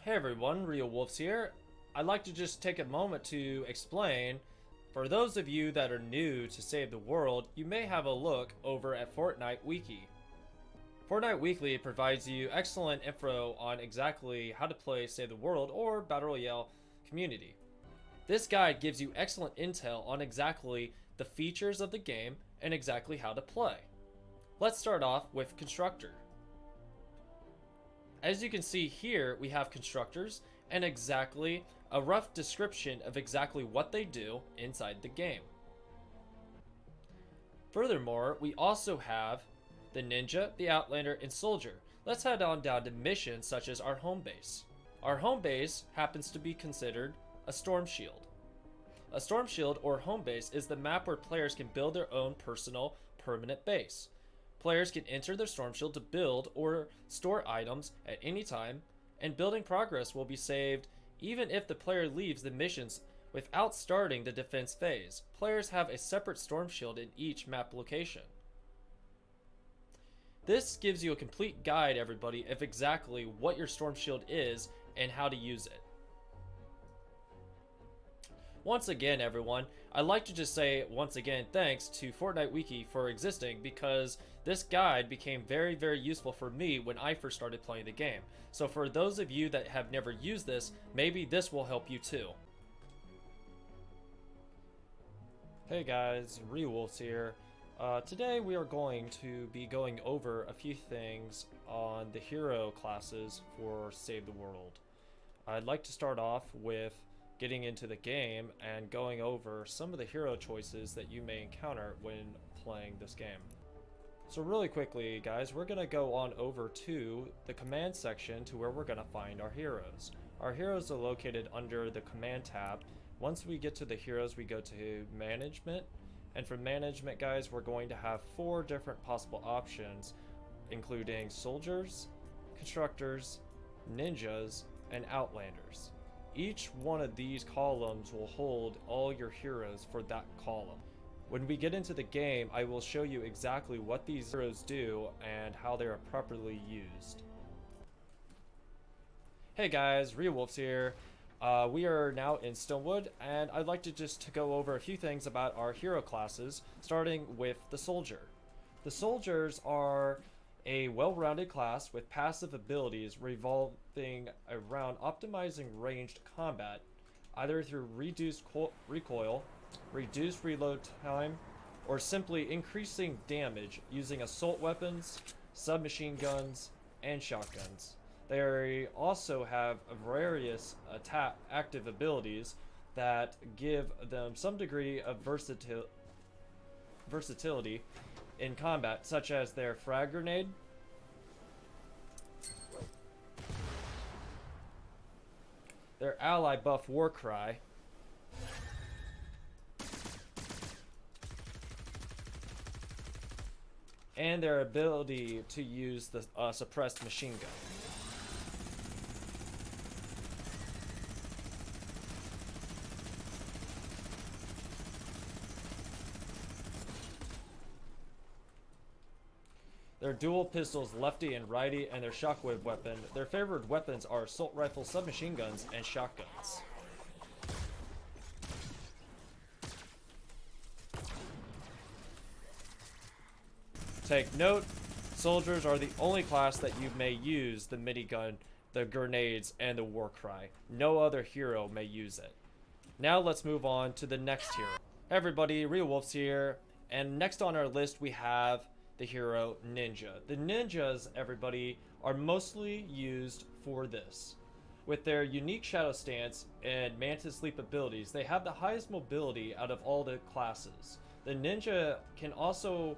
Hey everyone, Ryuwolves here. I'd like to just take a moment to explain, for those of you that are new to Save the World, you may have a look over at Fortnite Wiki. Fortnite Weekly provides you excellent info on exactly how to play Save the World or Battle Royale community. This guide gives you excellent intel on exactly the features of the game and exactly how to play. Let's start off with Constructor. As you can see here, we have constructors and exactly a rough description of exactly what they do inside the game. Furthermore, we also have the ninja, the outlander, and soldier. Let's head on down to missions such as our home base. Our home base happens to be considered a storm shield. A storm shield or home base is the map where players can build their own personal permanent base. Players can enter their storm shield to build or store items at any time, and building progress will be saved even if the player leaves the missions without starting the defense phase. Players have a separate storm shield in each map location. This gives you a complete guide, everybody, of exactly what your storm shield is and how to use it. Once again, everyone, I'd like to just say once again thanks to Fortnite Wiki for existing, because this guide became very, very useful for me when I first started playing the game. So for those of you that have never used this, maybe this will help you too. Hey guys, Ryuwolves here. Today we are going to be going over a few things on the hero classes for Save the World. I'd like to start off with getting into the game and going over some of the hero choices that you may encounter when playing this game. So really quickly, guys, we're going to go on over to the command section to where we're going to find our heroes. Our heroes are located under the command tab. Once we get to the heroes, we go to management, and from management, guys, we're going to have 4 different possible options, including soldiers, constructors, ninjas, and outlanders. Each one of these columns will hold all your heroes for that column. When we get into the game, I will show you exactly what these heroes do and how they are properly used. Hey guys, Ryuwolves here. We are now in Stonewood, and I'd like to just go over a few things about our hero classes, starting with the soldier. The soldiers are a well-rounded class with passive abilities revolving around optimizing ranged combat, either through reduced recoil, reduced reload time, or simply increasing damage using assault weapons, submachine guns, and shotguns. They also have various active abilities that give them some degree of versatility in combat, such as their frag grenade, their ally buff war cry, and their ability to use the suppressed machine gun. Their dual pistols, lefty and righty, and their shockwave weapon. Their favored weapons are assault rifles, submachine guns, and shotguns. Take note, soldiers are the only class that you may use the minigun, the grenades, and the war cry. No other hero may use it. Now let's move on to the next hero. Hey everybody, Ryuwolves here, and next on our list we have the hero ninja. The ninjas, everybody, are mostly used for this. With their unique shadow stance and mantis leap abilities, they have the highest mobility out of all the classes. The ninja can also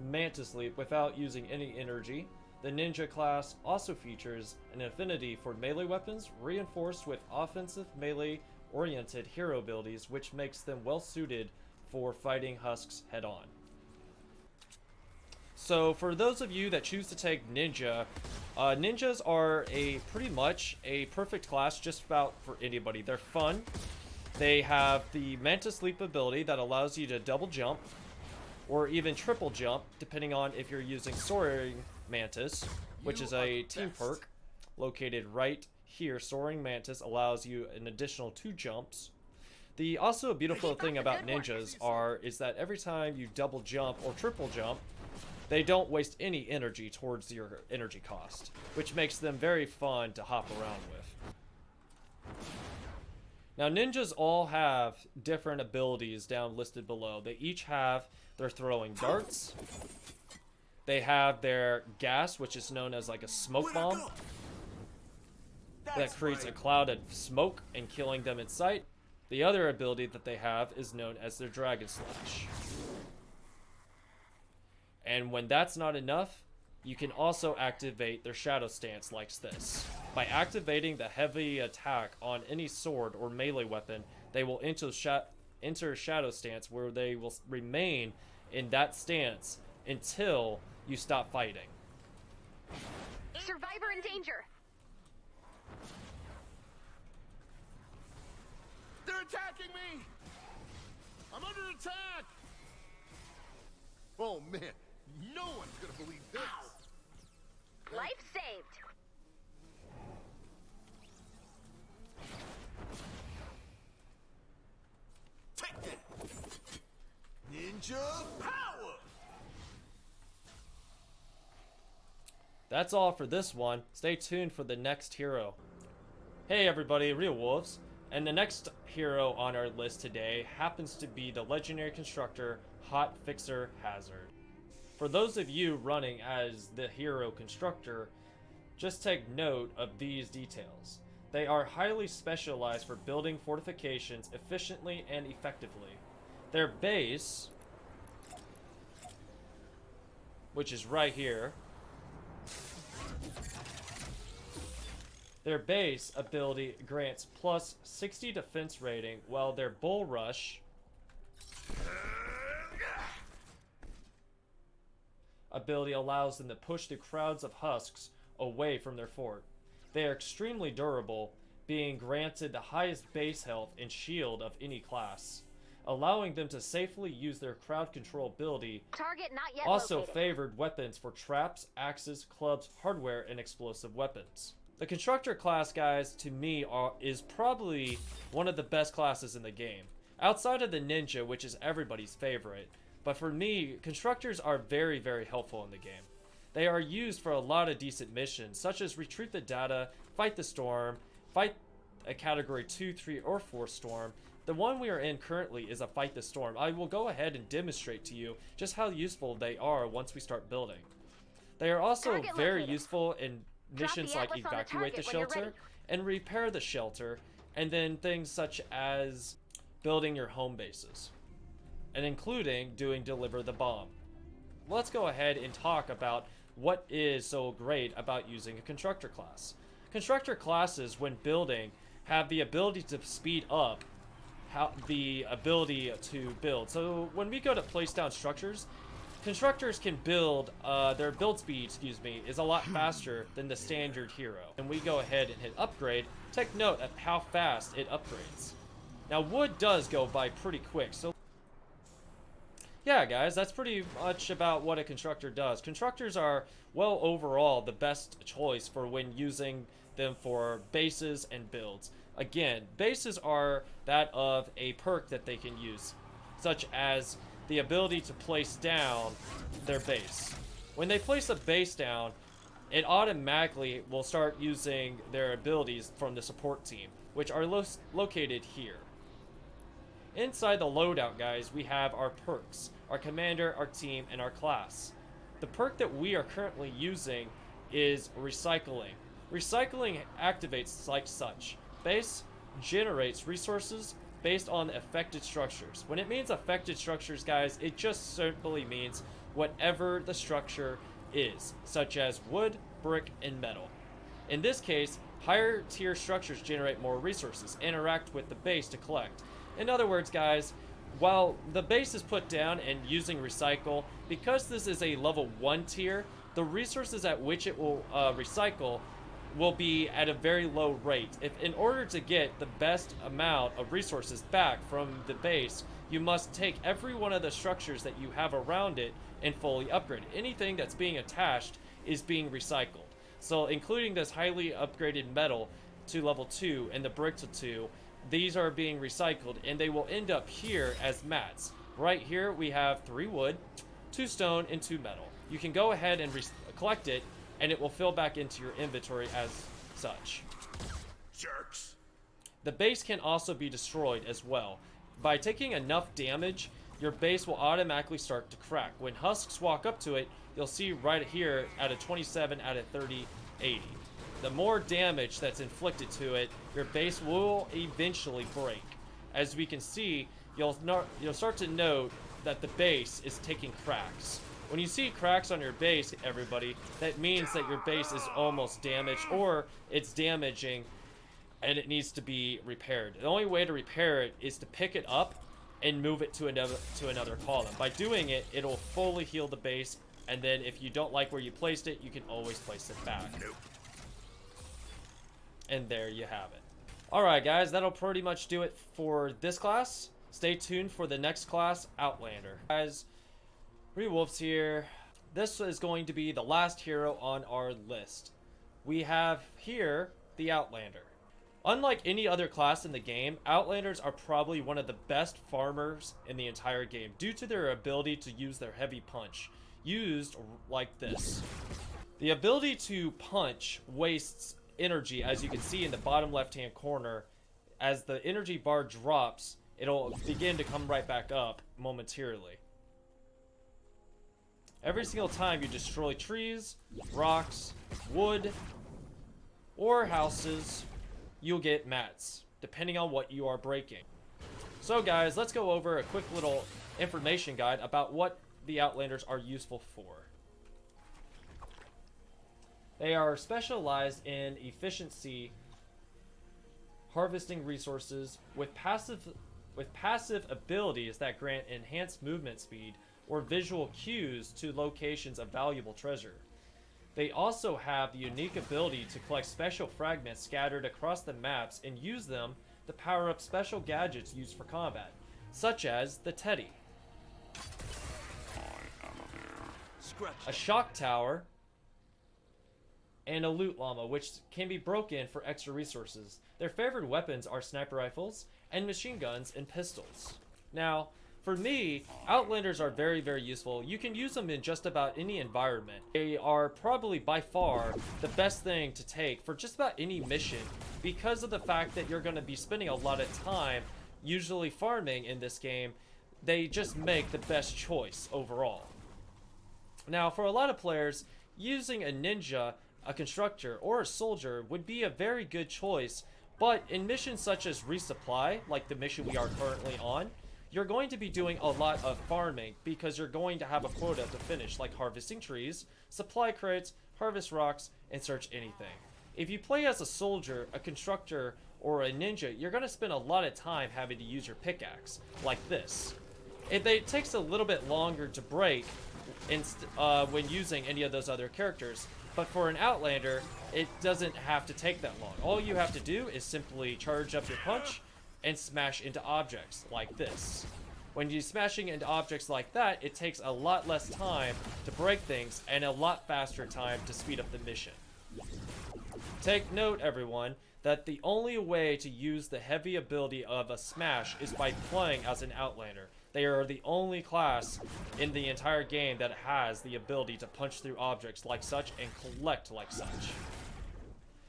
mantis leap without using any energy. The ninja class also features an affinity for melee weapons, reinforced with offensive melee oriented hero abilities, which makes them well suited for fighting husks head on. So for those of you that choose to take ninja, ninjas are pretty much a perfect class just about for anybody. They're fun. They have the mantis leap ability that allows you to double jump or even triple jump, depending on if you're using soaring mantis, which is a team perk. located right here. Soaring Mantis allows you an additional 2 jumps. The also beautiful thing about ninjas is that every time you double jump or triple jump, they don't waste any energy towards your energy cost, which makes them very fun to hop around with. Now, ninjas all have different abilities down listed below. They each have their throwing darts. They have their gas, which is known as like a smoke bomb. That creates a cloud of smoke and killing them in sight. The other ability that they have is known as their Dragon Slash. And when that's not enough, you can also activate their Shadow Stance like this. By activating the heavy attack on any sword or melee weapon, they will enter Shadow Stance, where they will remain in that stance until you stop fighting. Survivor in danger! They're attacking me! I'm under attack! Oh man, no one's gonna believe this! Life saved! Take that! Ninja power! That's all for this one. Stay tuned for the next hero. Hey everybody, Ryuwolves. And the next hero on our list today happens to be the legendary constructor Hot Fixer Hazard. For those of you running as the hero constructor, just take note of these details. They are highly specialized for building fortifications efficiently and effectively. Their base, which is right here, their base ability grants plus 60 defense rating, while their Bull Rush ability allows them to push the crowds of husks away from their fort. They are extremely durable, being granted the highest base health and shield of any class, allowing them to safely use their crowd control ability. Target not yet also located. favored weapons for traps, axes, clubs, hardware, and explosive weapons. The Constructor class, guys, to me, is probably one of the best classes in the game. Outside of the Ninja, which is everybody's favorite, but for me, Constructors are very, very helpful in the game. They are used for a lot of decent missions, such as Retrieve the Data, Fight the Storm, Fight a Category 2, 3, or 4 Storm. The one we are in currently is a Fight the Storm. I will go ahead and demonstrate to you just how useful they are once we start building. They are also very useful in missions like evacuate the shelter and repair the shelter, and then things such as building your home bases, and including doing deliver the bomb. Let's go ahead and talk about what is so great about using a constructor class. Constructor classes, when building, have the ability to speed up the ability to build. So when we go to place down structures, constructors can build, their build speed, is a lot faster than the standard hero. And we go ahead and hit upgrade. Take note of how fast it upgrades. Now wood does go by pretty quick, so yeah guys, that's pretty much about what a constructor does. Constructors are, well, overall the best choice for when using them for bases and builds. Again, bases are that of a perk that they can use, such as the ability to place down their base. When they place a base down, it automatically will start using their abilities from the support team, which are located here. Inside the loadout, guys, we have our perks, our commander, our team, and our class. The perk that we are currently using is Recycling. Recycling activates like such. Base generates resources based on affected structures. When it means affected structures, guys, it just simply means whatever the structure is, such as wood, brick, and metal. In this case, higher tier structures generate more resources, interact with the base to collect. In other words, guys, while the base is put down and using recycle, because this is a level 1 tier, the resources at which it will recycle will be at a very low rate. If in order to get the best amount of resources back from the base, you must take every one of the structures that you have around it and fully upgrade it. Anything that's being attached is being recycled. So including this highly upgraded metal to level 2 and the brick to 2, these are being recycled and they will end up here as mats. Right here we have 3 wood, 2 stone, and 2 metal. You can go ahead and collect it and it will fill back into your inventory as such. Jerks. The base can also be destroyed as well. By taking enough damage, your base will automatically start to crack. When husks walk up to it, you'll see right here at a 27 out of 30, 80. The more damage that's inflicted to it, your base will eventually break. As we can see, you'll start to note that the base is taking cracks. When you see cracks on your base, everybody, that means that your base is almost damaged or it's damaging and it needs to be repaired. The only way to repair it is to pick it up and move it to another column. By doing it, it'll fully heal the base, and then if you don't like where you placed it, you can always place it back. Nope. And there you have it. Alright guys, that'll pretty much do it for this class. Stay tuned for the next class, Outlander. Guys, Ryuwolves here. This is going to be the last hero on our list. We have here the Outlander. Unlike any other class in the game, Outlanders are probably one of the best farmers in the entire game due to their ability to use their heavy punch, used like this. The ability to punch wastes energy, as you can see in the bottom left hand corner. As the energy bar drops, it'll begin to come right back up momentarily. Every single time you destroy trees, rocks, wood, or houses, you'll get mats, depending on what you are breaking. So guys, let's go over a quick little information guide about what the Outlanders are useful for. They are specialized in efficiency, harvesting resources with passive abilities that grant enhanced movement speed or visual cues to locations of valuable treasure. They also have the unique ability to collect special fragments scattered across the maps and use them to power up special gadgets used for combat, such as the Teddy, a shock tower, and a loot llama, which can be broken for extra resources. Their favorite weapons are sniper rifles and machine guns and pistols. Now, for me, Outlanders are very, very useful. You can use them in just about any environment. They are probably by far the best thing to take for just about any mission because of the fact that you're going to be spending a lot of time usually farming in this game. They just make the best choice overall. Now, for a lot of players, using a ninja, a constructor, or a soldier would be a very good choice, but in missions such as resupply, like the mission we are currently on, you're going to be doing a lot of farming because you're going to have a quota to finish, like harvesting trees, supply crates, harvest rocks, and search anything. If you play as a soldier, a constructor, or a ninja, you're going to spend a lot of time having to use your pickaxe, like this. It takes a little bit longer to break when using any of those other characters, but for an Outlander, it doesn't have to take that long. All you have to do is simply charge up your punch and smash into objects like this. When you're smashing into objects like that, it takes a lot less time to break things and a lot faster time to speed up the mission. Take note, everyone, that the only way to use the heavy ability of a smash is by playing as an Outlander. They are the only class in the entire game that has the ability to punch through objects like such and collect like such.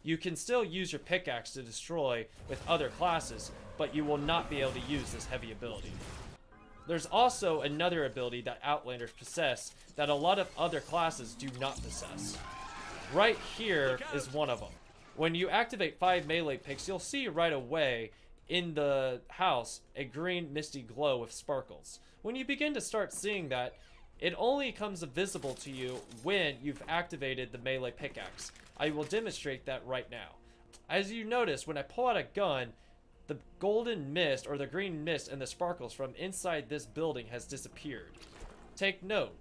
You can still use your pickaxe to destroy with other classes, but you will not be able to use this heavy ability. There's also another ability that Outlanders possess that a lot of other classes do not possess. Right here is one of them. When you activate 5 melee picks, you'll see right away in the house a green misty glow with sparkles. When you begin to start seeing that, it only comes visible to you when you've activated the melee pickaxe. I will demonstrate that right now. As you notice, when I pull out a gun, the golden mist or the green mist and the sparkles from inside this building has disappeared. Take note,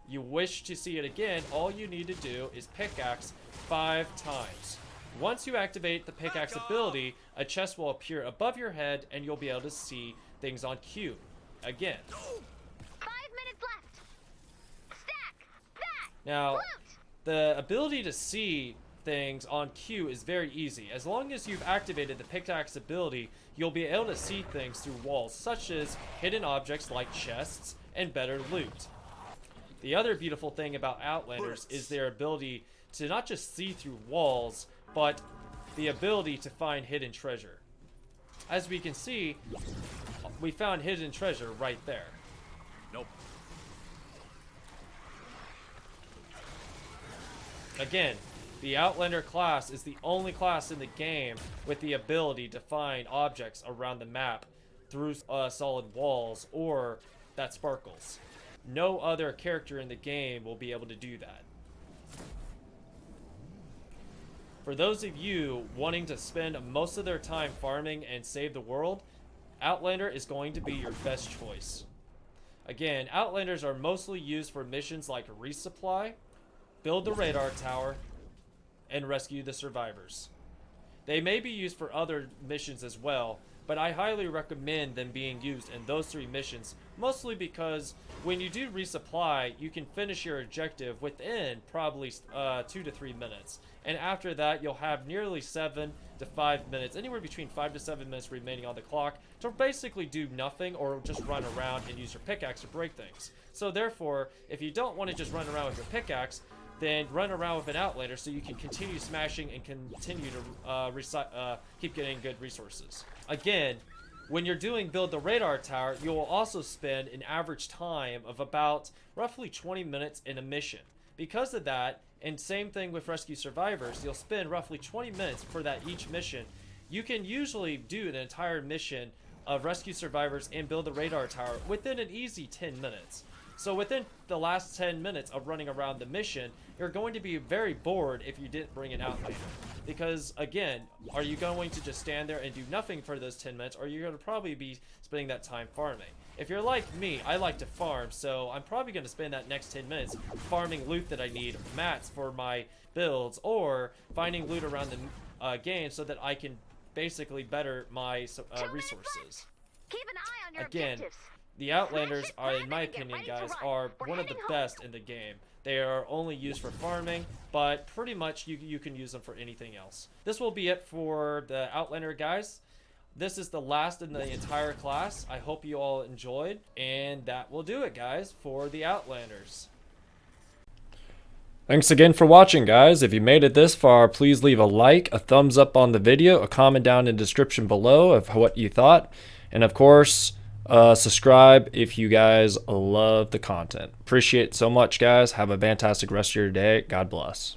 you wish to see it again, all you need to do is pickaxe 5 times. Once you activate the pickaxe ability, a chest will appear above your head and you'll be able to see things on cue. Again. 5 minutes left. Stack that. Now, Loot. the ability to see things on Q is very easy. As long as you've activated the pickaxe ability, you'll be able to see things through walls, such as hidden objects like chests and better loot. The other beautiful thing about Outlanders is their ability to not just see through walls, but the ability to find hidden treasure. As we can see, we found hidden treasure right there. Nope. Again, the Outlander class is the only class in the game with the ability to find objects around the map through solid walls or that sparkles. No other character in the game will be able to do that. For those of you wanting to spend most of their time farming and save the world, Outlander is going to be your best choice. Again, Outlanders are mostly used for missions like resupply, build the radar tower, and rescue the survivors. They may be used for other missions as well, but I highly recommend them being used in those 3 missions, mostly because when you do resupply, you can finish your objective within probably 2 to 3 minutes. And after that, you'll have nearly 7 to 5 minutes, anywhere between 5 to 7 minutes remaining on the clock to basically do nothing or just run around and use your pickaxe to break things. So therefore, if you don't want to just run around with your pickaxe, then run around with an Outlander so you can continue smashing and continue to keep getting good resources. Again, when you're doing build the radar tower, you will also spend an average time of about roughly 20 minutes in a mission. Because of that, and same thing with rescue survivors, you'll spend roughly 20 minutes for that each mission. You can usually do an entire mission of rescue survivors and build the radar tower within an easy 10 minutes. So within the last 10 minutes of running around the mission, you're going to be very bored if you didn't bring an Outlander. Because again, are you going to just stand there and do nothing for those 10 minutes, or are you going to probably be spending that time farming? If you're like me, I like to farm, so I'm probably going to spend that next 10 minutes farming loot that I need, mats for my builds, or finding loot around the game so that I can basically better my resources. Keep an eye on your Again, objectives. the Outlanders are, in my opinion, guys, are one of the best in the game. They are only used for farming, but pretty much you can use them for anything else. This will be it for the Outlander, guys. This is the last in the entire class. I hope you all enjoyed, and that will do it, guys, for the Outlanders. Thanks again for watching, guys. If you made it this far, please leave a like, a thumbs up on the video, a comment down in the description below of what you thought, and of course, subscribe if you guys love the content. Appreciate it so much, guys. Have a fantastic rest of your day. God bless.